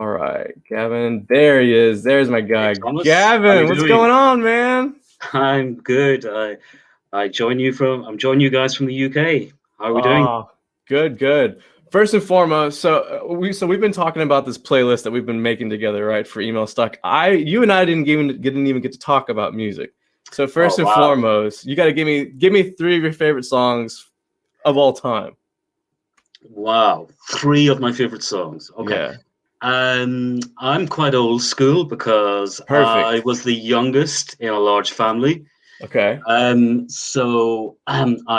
All right, Gavin. There he is. There's my Hey guy. Thomas, how you Gavin, what's doing? going on, man? I'm good. I'm joining you guys from the UK. How are we doing? Oh, good, good. First and foremost, we've been talking about this playlist that we've been making together, right, for email stuck. You and I didn't even get to talk about music. So Oh first and wow, foremost, you got to give me three of your favorite songs of all time. wow! Three of my favorite songs. Okay. Yeah, I'm quite old school because I perfect. was the youngest in a large family. Okay. I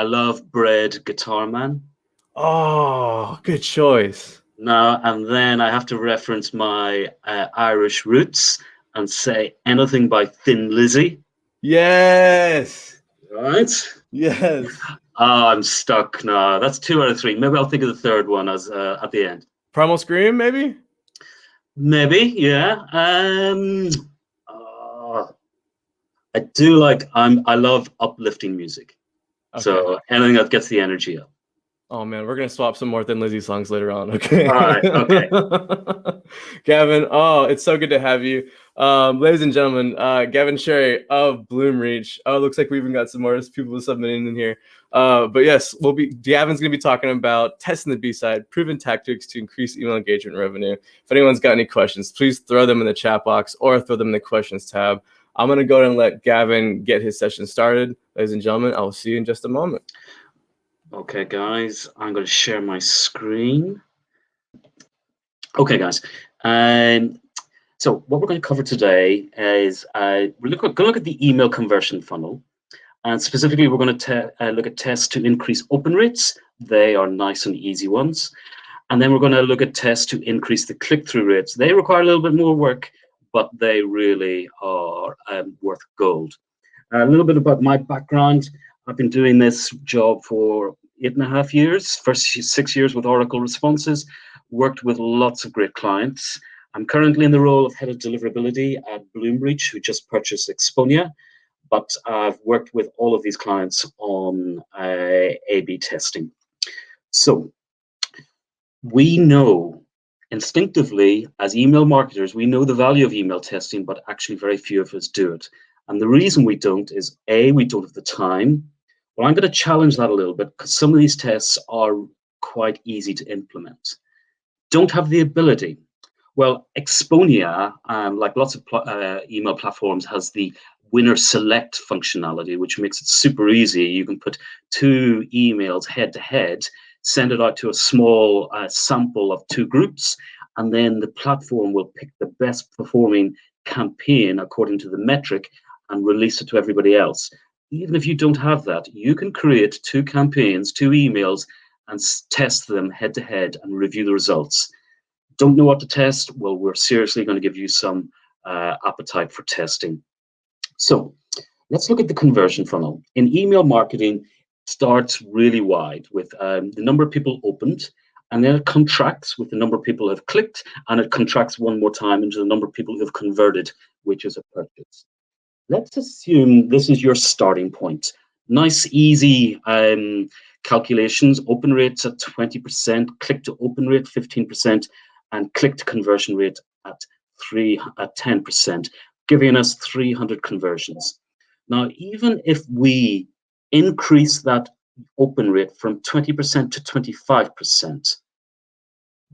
love Bread Guitar Man. Oh, good choice. Now and then I have to reference my Irish roots and say anything by Thin Lizzy. Yes. Right? Yes. Oh, I'm stuck now. That's two out of three. Maybe I'll think of the third one as at the end. Primal Scream, maybe? Maybe, yeah. Uh, I do like. I love uplifting music. Okay. So anything that gets the energy up. Oh man, we're gonna swap some more Thin Lizzy songs later on. Okay. All right. Okay. Gavin, oh, it's so good to have you. Ladies and gentlemen, Gavin Sherry of Bloomreach. Oh, it looks like we even got some more people submitting in here. But yes, Gavin's gonna be talking about testing the B-side, proven tactics to increase email engagement revenue. If anyone's got any questions, please throw them in the chat box or throw them in the questions tab. I'm gonna go ahead and let Gavin get his session started. Ladies and gentlemen, I will see you in just a moment. Okay, guys. I'm going to share my screen. Okay, guys. Um, so what we're going to cover today is we're going to look at the email conversion funnel. And specifically, we're going to look at tests to increase open rates. They are nice and easy ones. And then we're going to look at tests to increase the click-through rates. They require a little bit more work, but they really are worth gold. A little bit about my background. I've been doing this job for 8.5 years, first 6 years with Oracle Responses, worked with lots of great clients. I'm currently in the role of head of deliverability at Bloomreach, who just purchased Exponia, but I've worked with all of these clients on A/B testing. So we know instinctively as email marketers, we know the value of email testing, but actually very few of us do it. And the reason we don't is A, we don't have the time. Well, I'm going to challenge that a little bit because some of these tests are quite easy to implement. Don't have the ability. Well, Exponia, like lots of email platforms, has the winner select functionality, which makes it super easy. You can put two emails head to head, send it out to a small sample of two groups, and then the platform will pick the best performing campaign according to the metric and release it to everybody else. Even if you don't have that, you can create two campaigns, two emails, and test them head to head and review the results. Don't know what to test? Well, we're seriously going to give you some appetite for testing. So let's look at the conversion funnel. In email marketing, it starts really wide with the number of people opened, and then it contracts with the number of people who have clicked, and it contracts one more time into the number of people who have converted, which is a purchase. Let's assume this is your starting point. Nice, easy calculations. Open rates at 20%, click to open rate 15%, and click to conversion rate at 10%, giving us 300 conversions. Now, even if we increase that open rate from 20% to 25%,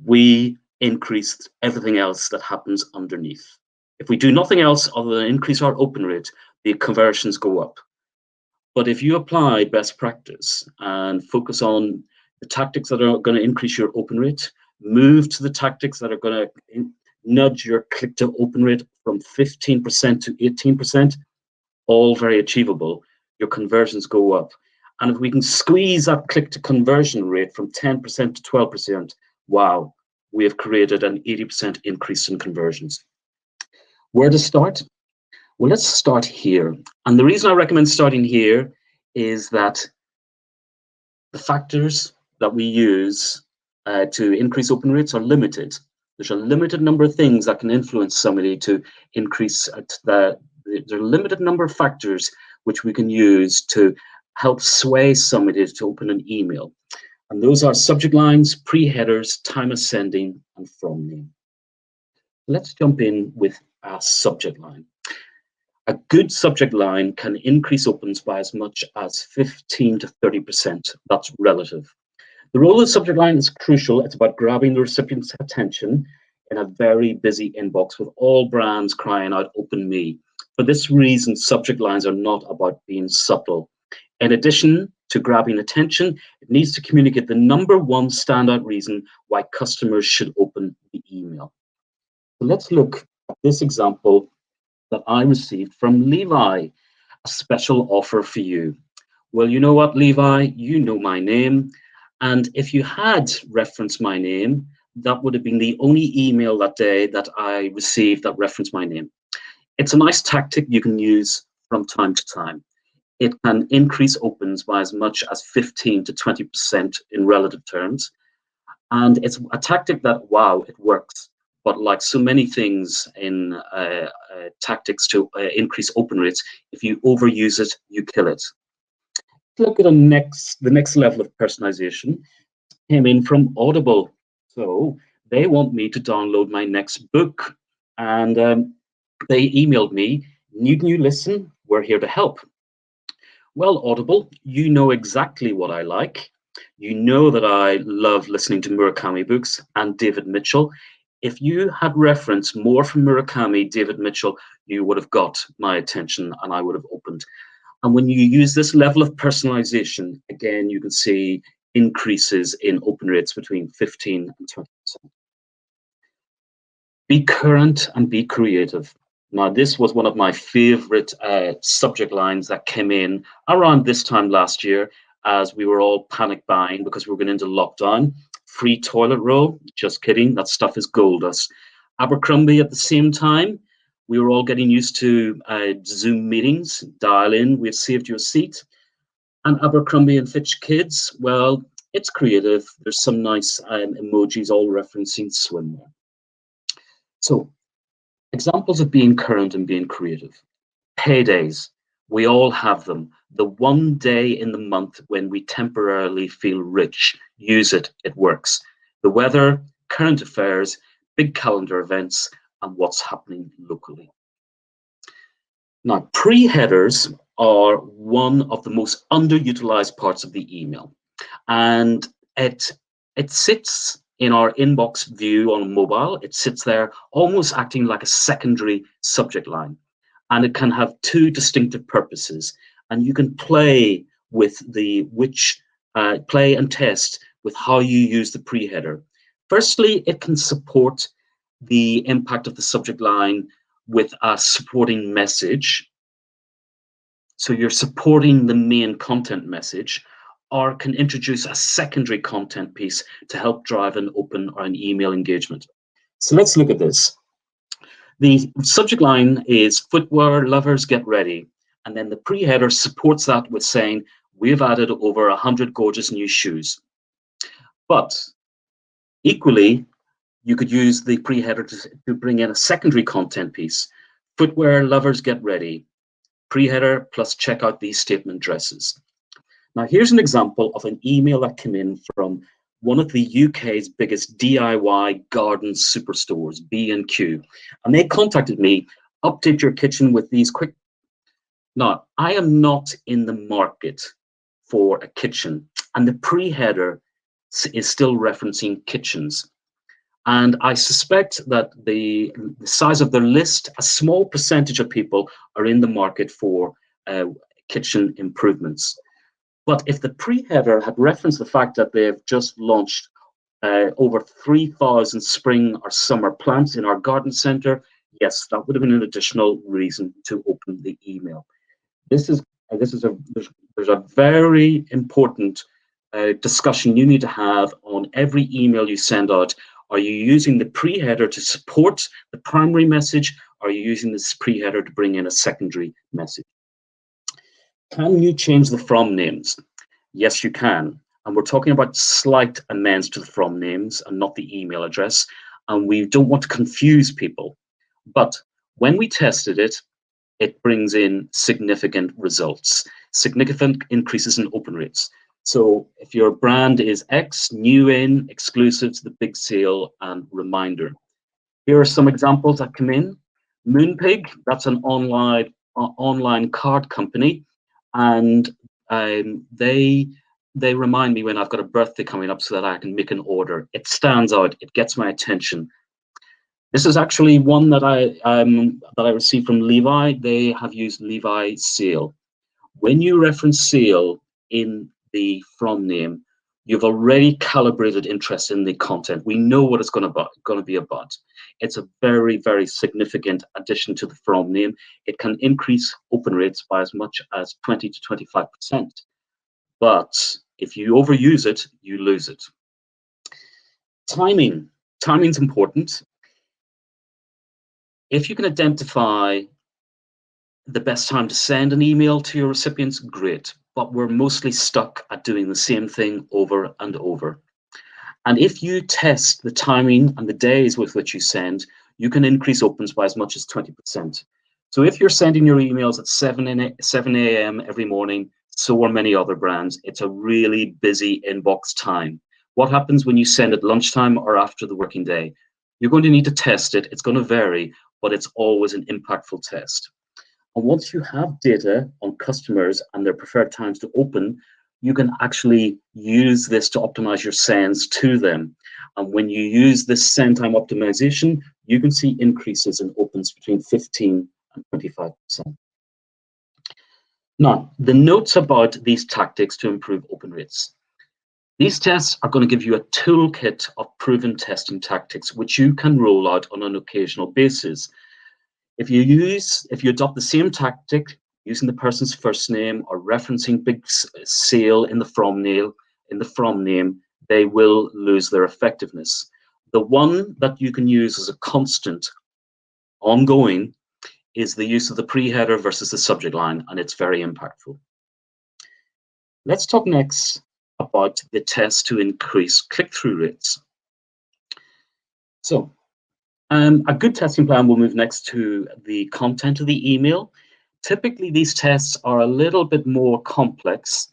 we increase everything else that happens underneath. If we do nothing else other than increase our open rate, the conversions go up. But if you apply best practice and focus on the tactics that are going to increase your open rate, move to the tactics that are going to nudge your click to open rate from 15% to 18%, all very achievable, your conversions go up. And if we can squeeze that click to conversion rate from 10% to 12%, wow, we have created an 80% increase in conversions. Where to start? Well, let's start here. And the reason I recommend starting here is that the factors that we use to increase open rates are limited. There's a limited number of things that can influence somebody to increase there's a limited number of factors which we can use to help sway somebody to open an email. And those are subject lines, pre-headers, time of sending, and from name. Let's jump in with a subject line. A good subject line can increase opens by as much as 15 to 30%. That's relative. The role of the subject line is crucial. It's about grabbing the recipient's attention in a very busy inbox with all brands crying out, "Open me." For this reason, subject lines are not about being subtle. In addition to grabbing attention, it needs to communicate the number one standout reason why customers should open the email. So let's look at this example that I received from Levi. A special offer for you. Well, you know what, Levi? You know my name. And if you had referenced my name, that would have been the only email that day that I received that referenced my name. It's a nice tactic you can use from time to time. It can increase opens by as much as 15 to 20% in relative terms. And it's a tactic that, wow, it works. But like so many things in tactics to increase open rates, if you overuse it, you kill it. Look at the next level of personalization came in from Audible. So they want me to download my next book. And they emailed me, "Need you listen? We're here to help." Well, Audible, you know exactly what I like. You know that I love listening to Murakami books and David Mitchell. If you had referenced more from Murakami, David Mitchell, you would have got my attention and I would have opened. And when you use this level of personalization, again, you can see increases in open rates between 15 and 20%. Be current and be creative. Now, this was one of my favorite subject lines that came in around this time last year as we were all panic buying because we were going into lockdown. Free toilet roll, just kidding, that stuff is gold dust. Abercrombie at the same time, we were all getting used to Zoom meetings, dial in, we've saved you a seat. And Abercrombie and Fitch Kids, well, it's creative. There's some nice emojis all referencing swimwear. So, examples of being current and being creative. Paydays, we all have them. The one day in the month when we temporarily feel rich, use it, it works. The weather, current affairs, big calendar events, and what's happening locally. Now, pre-headers are one of the most underutilized parts of the email. And it sits in our inbox view on mobile. It sits there almost acting like a secondary subject line. And it can have two distinctive purposes. And you can play with play and test with how you use the pre-header. Firstly, it can support the impact of the subject line with a supporting message. So you're supporting the main content message, or can introduce a secondary content piece to help drive an open or an email engagement. So let's look at this. The subject line is "Footwear lovers get ready." And then the pre-header supports that with saying, "We've added over 100 gorgeous new shoes." But equally, you could use the pre-header to bring in a secondary content piece. "Footwear lovers get ready." Pre-header plus check out these statement dresses. Now, here's an example of an email that came in from one of the UK's biggest DIY garden superstores, B&Q. And they contacted me, "Update your kitchen with these quick..." Now, I am not in the market for a kitchen, and the pre-header is still referencing kitchens. And I suspect that the size of their list, a small percentage of people are in the market for kitchen improvements. But if the pre-header had referenced the fact that they've just launched over 3,000 spring or summer plants in our garden center, yes, that would have been an additional reason to open the email. There's a very important discussion you need to have on every email you send out. Are you using the pre-header to support the primary message? Or are you using this pre-header to bring in a secondary message? Can you change the from names? Yes, you can. And we're talking about slight amends to the from names and not the email address. And we don't want to confuse people. But when we tested it, it brings in significant results, significant increases in open rates. So if your brand is X, new in, exclusives, the big sale, and reminder. Here are some examples that come in. Moonpig, that's an online card company, and they remind me when I've got a birthday coming up so that I can make an order. It stands out. It gets my attention. This is actually one that I received from Levi. They have used Levi sale. When you reference sale in the from name, you've already calibrated interest in the content. We know what it's going to be about. It's a very, very significant addition to the from name. It can increase open rates by as much as 20 to 25%. But if you overuse it, you lose it. Timing. Timing's important. If you can identify the best time to send an email to your recipients, great. But we're mostly stuck at doing the same thing over and over. And if you test the timing and the days with which you send, you can increase opens by as much as 20%. So if you're sending your emails at 7 a.m. every morning, so are many other brands. It's a really busy inbox time. What happens when you send at lunchtime or after the working day? You're going to need to test it. It's going to vary, but it's always an impactful test. And once you have data on customers and their preferred times to open, you can actually use this to optimize your sends to them. And when you use this send time optimization, you can see increases in opens between 15 and 25%. Now, the notes about these tactics to improve open rates. These tests are going to give you a toolkit of proven testing tactics, which you can roll out on an occasional basis. If you adopt the same tactic using the person's first name or referencing big sale in the from name, they will lose their effectiveness. The one that you can use as a constant, ongoing, is the use of the pre-header versus the subject line, and it's very impactful. Let's talk next about the test to increase click-through rates. So, a good testing plan will move next to the content of the email. Typically, these tests are a little bit more complex,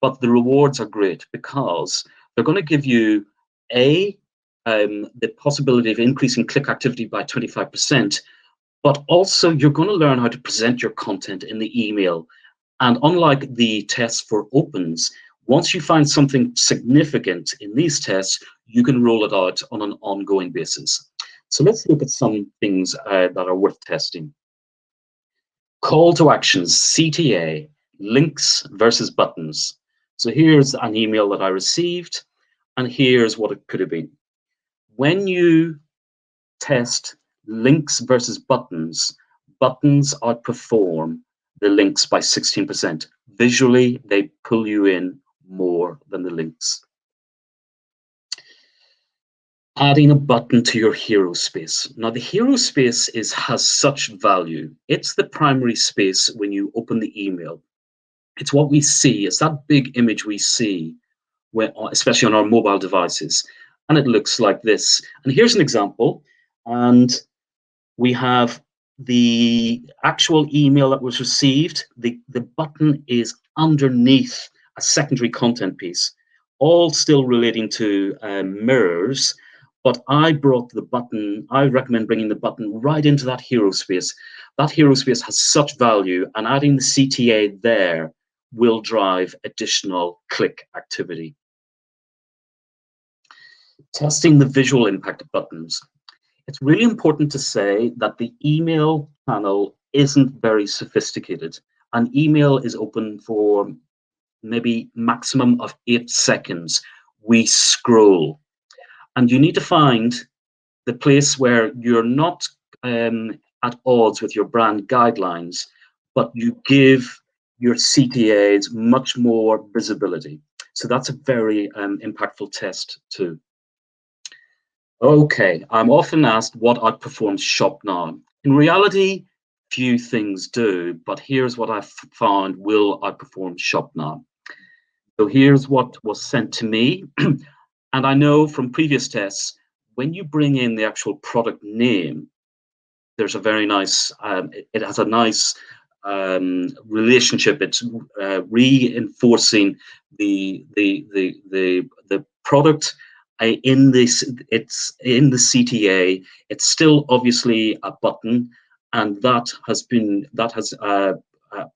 but the rewards are great because they're going to give you the possibility of increasing click activity by 25%, but also you're going to learn how to present your content in the email. And unlike the tests for opens, once you find something significant in these tests, you can roll it out on an ongoing basis. So let's look at some things that are worth testing. Call to actions, CTA, links versus buttons. So here's an email that I received, and here's what it could have been. When you test links versus buttons, buttons outperform the links by 16%. Visually, they pull you in more than the links. Adding a button to your hero space. Now, the hero space has such value. It's the primary space when you open the email. It's what we see. It's that big image we see, especially on our mobile devices. And it looks like this. And here's an example. And we have the actual email that was received. The button is underneath a secondary content piece, all still relating to mirrors. But I recommend bringing the button right into that hero space. That hero space has such value, and adding the CTA there will drive additional click activity. Testing the visual impact of buttons. It's really important to say that the email panel isn't very sophisticated. An email is open for maybe maximum of 8 seconds. We scroll. And you need to find the place where you're not at odds with your brand guidelines, but you give your CTAs much more visibility. So that's a very impactful test too. Okay, I'm often asked what outperforms Shop Now. In reality, few things do, but here's what I've found will outperform Shop Now. So here's what was sent to me. And I know from previous tests, when you bring in the actual product name, there's a very nice, it has a nice relationship. It's reinforcing the product in this, it's in the CTA. It's still obviously a button, and that has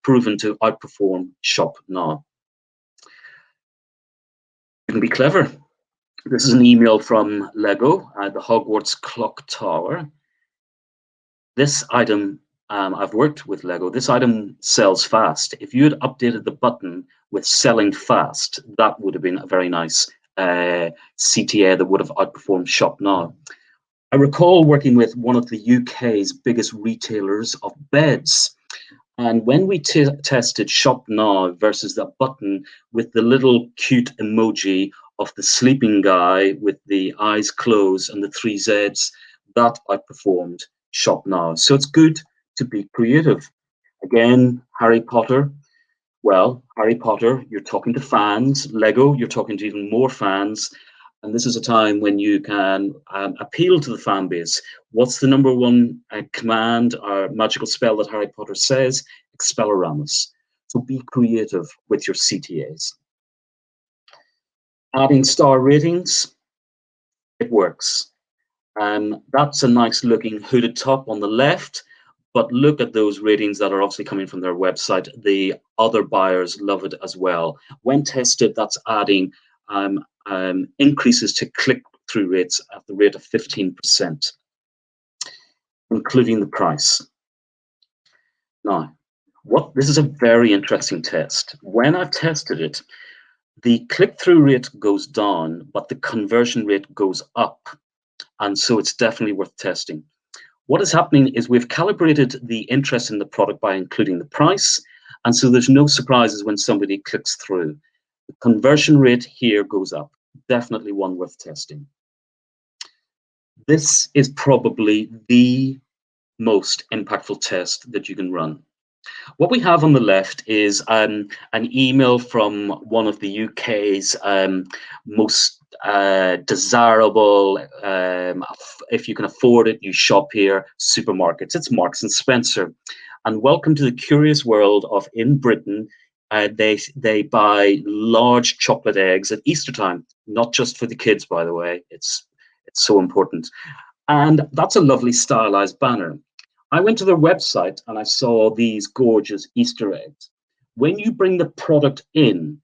proven to outperform Shop Now. You can be clever. This is an email from Lego, the Hogwarts Clock Tower. This item, I've worked with Lego, this item sells fast. If you had updated the button with selling fast, that would have been a very nice CTA that would have outperformed Shop Now. I recall working with one of the UK's biggest retailers of beds. And when we tested Shop Now versus that button with the little cute emoji of the sleeping guy with the eyes closed and the 3 Zs, that outperformed Shop Now. So it's good to be creative. Again, Harry Potter. Well, Harry Potter, you're talking to fans. Lego, you're talking to even more fans. And this is a time when you can appeal to the fan base. What's the number one command or magical spell that Harry Potter says? Expelliarmus. So be creative with your CTAs. Adding star ratings, it works. That's a nice looking hooded top on the left, but look at those ratings that are obviously coming from their website. The other buyers love it as well. When tested, that's adding increases to click-through rates at the rate of 15%, including the price. Now, this is a very interesting test. When I've tested it, the click-through rate goes down, but the conversion rate goes up. And so it's definitely worth testing. What is happening is we've calibrated the interest in the product by including the price. And so there's no surprises when somebody clicks through. The conversion rate here goes up. Definitely one worth testing. This is probably the most impactful test that you can run. What we have on the left is an email from one of the UK's most desirable, if you can afford it, you shop here, supermarkets. It's Marks and Spencer. And welcome to the curious world of, in Britain, they buy large chocolate eggs at Easter time, not just for the kids, by the way. It's so important. And that's a lovely stylized banner. I went to their website and I saw these gorgeous Easter eggs. When you bring the product in,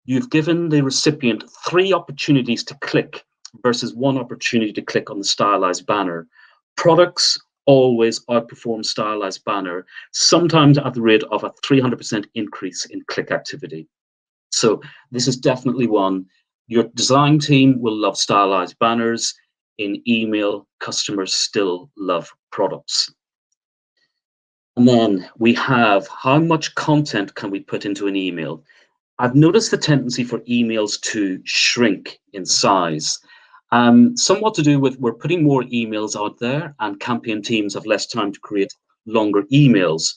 you've given the recipient 3 opportunities to click versus 1 opportunity to click on the stylized banner. Products always outperform stylized banner, sometimes at the rate of a 300% increase in click activity. So this is definitely one. Your design team will love stylized banners. In email, customers still love products. And then we have how much content can we put into an email? I've noticed the tendency for emails to shrink in size. Somewhat to do with we're putting more emails out there and campaign teams have less time to create longer emails.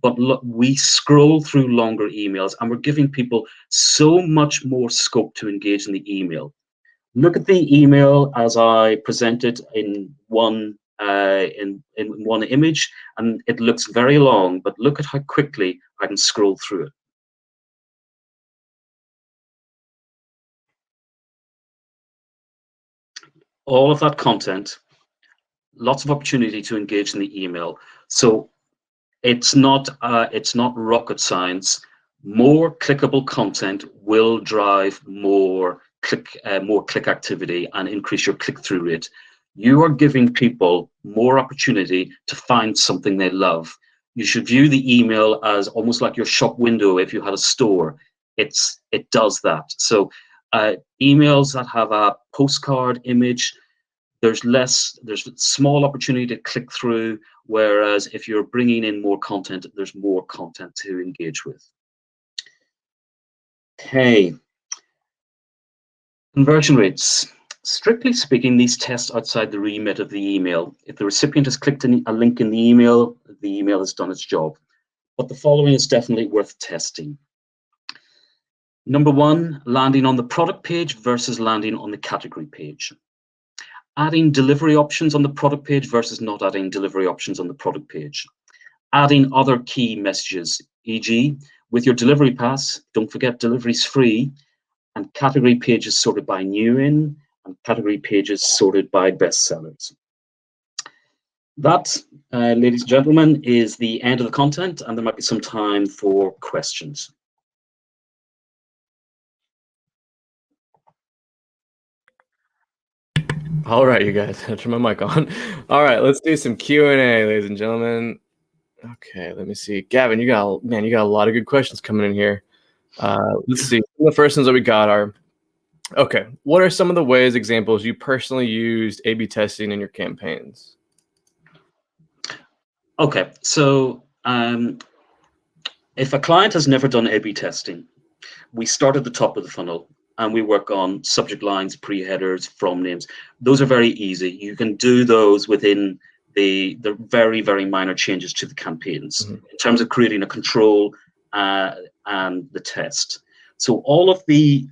But look, we scroll through longer emails and we're giving people so much more scope to engage in the email. Look at the email as I presented in one image, and it looks very long, but look at how quickly I can scroll through it. All of that content, lots of opportunity to engage in the email. So it's not rocket science. More clickable content will drive more click activity and increase your click-through rate. You are giving people more opportunity to find something they love. You should view the email as almost like your shop window if you had a store. It does that. So emails that have a postcard image, there's small opportunity to click through, whereas if you're bringing in more content, there's more content to engage with. Okay. Conversion rates. Strictly speaking, these test outside the remit of the email. If the recipient has clicked a link in the email has done its job. But the following is definitely worth testing. Number 1, landing on the product page versus landing on the category page. Adding delivery options on the product page versus not adding delivery options on the product page. Adding other key messages, e.g., with your delivery pass, don't forget delivery's free, and category pages sorted by new in, and category pages sorted by bestsellers. That, ladies and gentlemen, is the end of the content, and there might be some time for questions. All right, you guys, I'll turn my mic on. All right, let's do some Q&A, ladies and gentlemen. Okay, let me see. Gavin, you got a lot of good questions coming in here. Let's see. The first ones that we got are, okay, what are some of the ways, examples you personally used A/B testing in your campaigns? Okay, so if a client has never done A/B testing, we start at the top of the funnel and we work on subject lines, pre-headers, from names. Those are very easy. You can do those within the very, very minor changes to the campaigns in terms of creating a control and the test. So all of the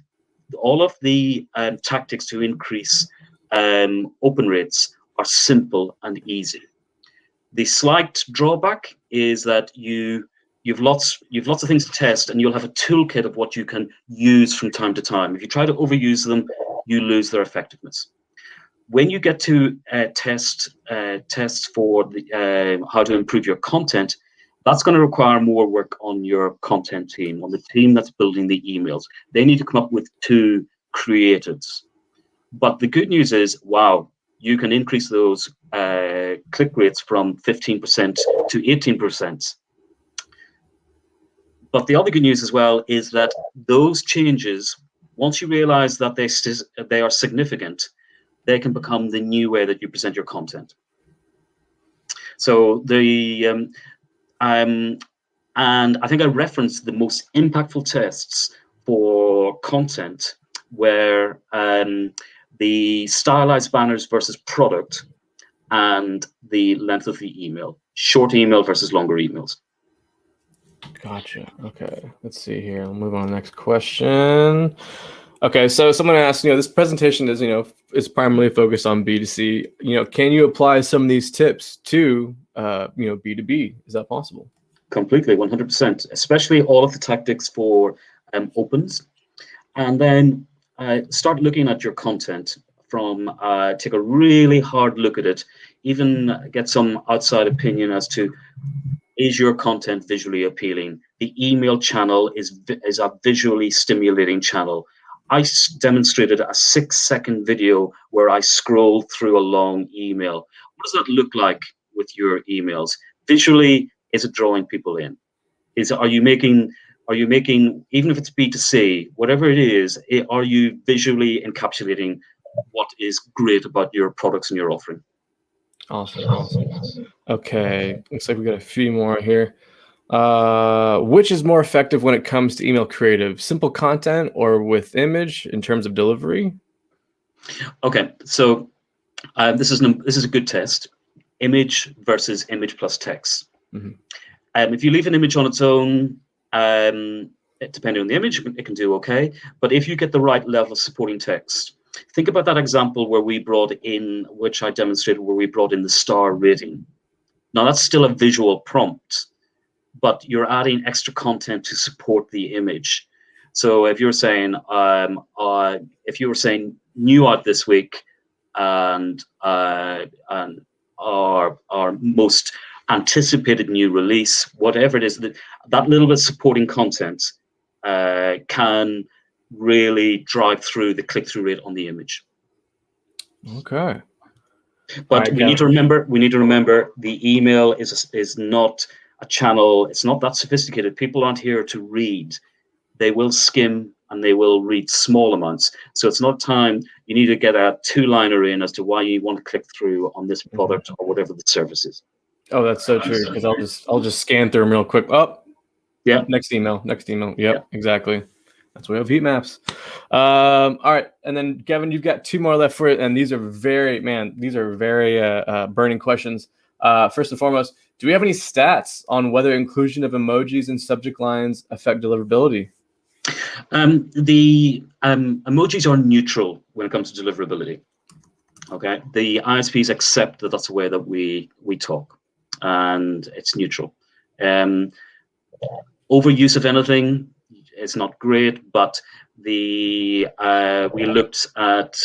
tactics to increase open rates are simple and easy. The slight drawback is that you've lots of things to test, and you'll have a toolkit of what you can use from time to time. If you try to overuse them, you lose their effectiveness. When you get to tests for how to improve your content, that's going to require more work on your content team, on the team that's building the emails. They need to come up with 2 creatives. But the good news is, wow, you can increase those click rates from 15% to 18%. But the other good news as well is that those changes, once you realize that they are significant, they can become the new way that you present your content. So and I think I referenced the most impactful tests for content where the stylized banners versus product and the length of the email, short email versus longer emails. Gotcha. Okay, let's see here. I'll move on to the next question. Okay, so someone asked, this presentation is, is primarily focused on B2C. Can you apply some of these tips to, B2B? Is that possible? Completely, 100%, especially all of the tactics for opens. And then start looking at your content from, take a really hard look at it, even get some outside opinion as to, is your content visually appealing? The email channel is a visually stimulating channel. I demonstrated a 6-second video where I scrolled through a long email. What does that look like with your emails? Visually, is it drawing people in? Are you making, even if it's B2C, whatever it is, are you visually encapsulating what is great about your products and your offering? Awesome. Okay, looks like we got a few more here. Which is more effective when it comes to email creative, simple content or with image in terms of delivery? Okay, so this is a good test. Image versus image plus text. If you leave an image on its own, depending on the image, it can do okay. But if you get the right level of supporting text, think about that example where we brought in, which I demonstrated, where we brought in the star rating. Now that's still a visual prompt, but you're adding extra content to support the image. So if you're saying, new out this week, and our most anticipated new release, whatever it is, that little bit of supporting content can really drive through the click-through rate on the image. Okay. But we need to remember the email is not a channel. It's not that sophisticated. People aren't here to read. They will skim and they will read small amounts. So it's not time. You need to get a 2-liner in as to why you want to click through on this product or whatever the service is. Oh, that's so true, because I'll just scan through them real quick. Oh, yeah. Next email. Yep, exactly. That's why we have heat maps. All right, and then Gavin, you've got 2 more left for it, and these are very burning questions. First and foremost, do we have any stats on whether inclusion of emojis in subject lines affect deliverability? The emojis are neutral when it comes to deliverability. Okay, the ISPs accept that that's the way that we talk, and it's neutral. Overuse of anything, it's not great, but we looked at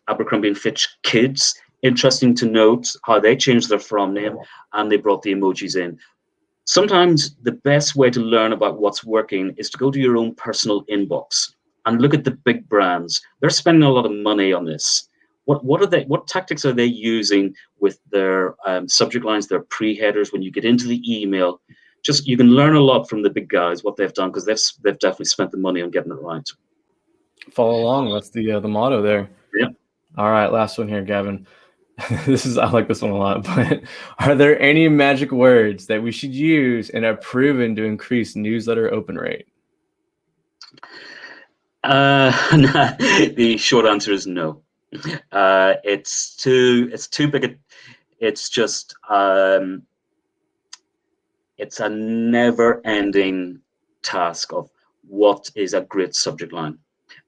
Abercrombie and Fitch Kids. Interesting to note how they changed their from name and they brought the emojis in. Sometimes the best way to learn about what's working is to go to your own personal inbox and look at the big brands. They're spending a lot of money on this. What tactics are they using with their subject lines, their pre-headers? When you get into the email, just you can learn a lot from the big guys what they've done, because they've definitely spent the money on getting it right. Follow along. That's the motto there. Yeah. All right, last one here, Gavin. I like this one a lot. But are there any magic words that we should use and are proven to increase newsletter open rate? The short answer is no. It's too big. It's just it's a never-ending task of what is a great subject line,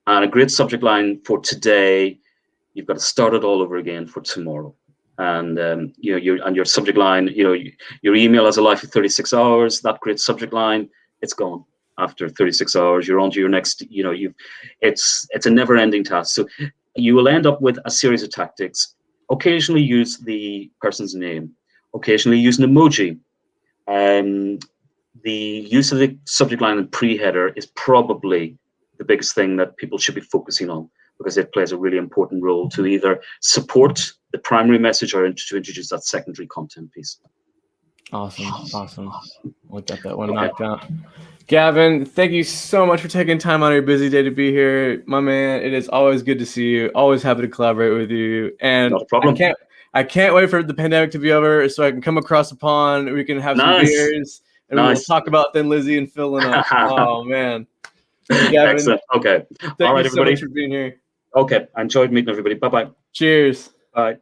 and a great subject line for today. You've got to start it all over again for tomorrow. And your subject line, your email has a life of 36 hours. That great subject line, it's gone after 36 hours. You're on to your next. It's a never-ending task. So you will end up with a series of tactics. Occasionally use the person's name. Occasionally use an emoji. The use of the subject line and pre-header is probably the biggest thing that people should be focusing on, because it plays a really important role to either support the primary message or to introduce that secondary content piece. Awesome. We got that one knocked out. Gavin, thank you so much for taking time on your busy day to be here, my man. It is always good to see you. Always happy to collaborate with you. And not a problem. I can't wait for the pandemic to be over so I can come across the pond. We can have some beers and we'll talk about Thin Lizzy and filling up. Oh man. Gavin, excellent. Okay. Thank you so much for being here. Okay. I enjoyed meeting everybody. Bye-bye. Cheers. Bye.